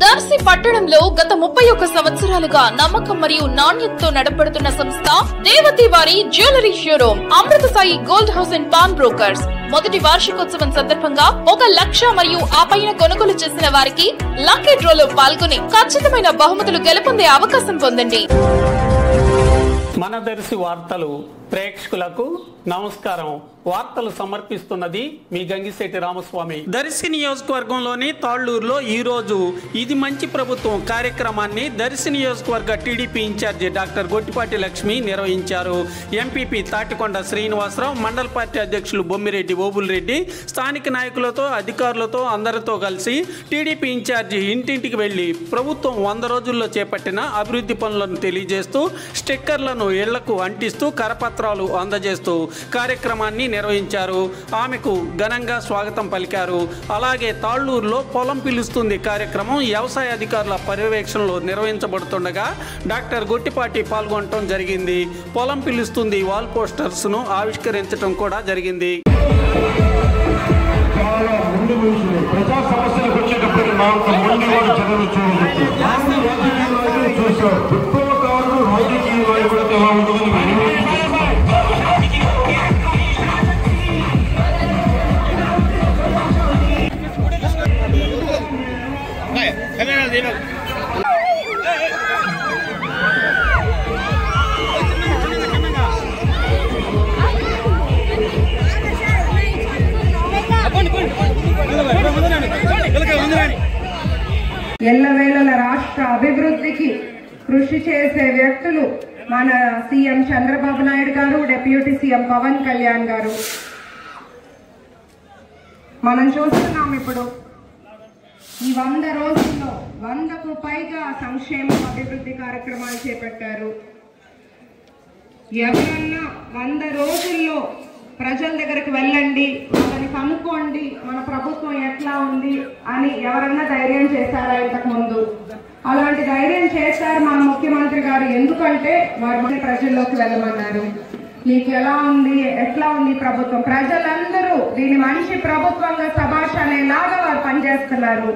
దర్శి పట్టణంలో గత 31 సంవత్సరాలుగా నమ్మకం మరియు నాణ్యతతో నడపడుతున్న సంస్థ దేవతి వారి jewellery showroom Amrutha Sai gold house and pawn brokers మొదటి వార్షికోత్సవం సందర్భంగా 1 లక్ష మరియు ఆ పైన కొనుగోలు చేసిన వారికి లక్కీ డ్రాలో పాల్గొని ఖచ్చితమైన బహుమతులు గెలుపొందే అవకాశం పొందండి. మన దర్శి వార్తలు ప్రేక్షకులకు నమస్కారం. వార్తలు సమర్పిస్తున్నది మీ గంగిశెట్టి రామస్వామి. దర్శి నియోజకవర్గంలోని తాళ్లూరులో ఈరోజు ఇది మంచి ప్రభుత్వం కార్యక్రమాన్ని దర్శి నియోజకవర్గ TDP incharge doctor Gottipati Lakshmi నిర్వహించారు. ఎంపీపీ తాటికొండ శ్రీనివాసరావు, మండల పార్టీ అధ్యక్షులు బొమ్మిరెడ్డి ఓబుల్రెడ్డి స్థానిక నాయకులతో అధికారులతో అందరితో కలిసి టీడీపీ ఇన్ఛార్జి ఇంటింటికి వెళ్లి ప్రభుత్వం 100 రోజుల్లో చేపట్టిన అభివృద్ధి పనులను తెలియజేస్తూ స్టిక్కర్లను ఇళ్లకు అంటిస్తూ కరపత్రాలు అందజేస్తూ కార్యక్రమాన్ని నిర్వహించారు. ఆమెకు ఘనంగా స్వాగతం పలికారు. అలాగే తాళ్లూరులో పొలం పిలుస్తుంది కార్యక్రమం వ్యవసాయ అధికారుల పర్యవేక్షణలో నిర్వహించబడుతుండగా డాక్టర్ గొట్టిపాటి పాల్గొనడం జరిగింది. పొలం పిలుస్తుంది వాల్ పోస్టర్స్ ను ఆవిష్కరించడం కూడా జరిగింది. ఎల్లవేళల రాష్ట్ర అభివృద్ధికి కృషి చేసే వ్యక్తులు మన సీఎం చంద్రబాబు నాయుడు గారు, డిప్యూటీ సీఎం పవన్ కళ్యాణ్ గారు. మనం చూస్తున్నాం ఇప్పుడు ఈ 100 రోజుల్లో 100కు పైగా సంక్షేమ అభివృద్ధి కార్యక్రమాలు చేపట్టారు. ఎవరన్నా 100 రోజుల్లో ప్రజల దగ్గరకు వెళ్ళండి, వాళ్ళని కనుక్కోండి మన ప్రభుత్వం ఎట్లా ఉంది అని ఎవరన్నా ధైర్యం చేశారా ఇంతకు ముందు? అలాంటి ధైర్యం చేశారు మన ముఖ్యమంత్రి గారు. ఎందుకంటే వారు ప్రజల్లోకి వెళ్ళమన్నారు. మీకు ఎలా ఉంది, ఎట్లా ఉంది ప్రభుత్వం? ప్రజలందరూ దీని మంచి ప్రభుత్వంగా శభాష్ అనేలాగా వారు పనిచేస్తున్నారు.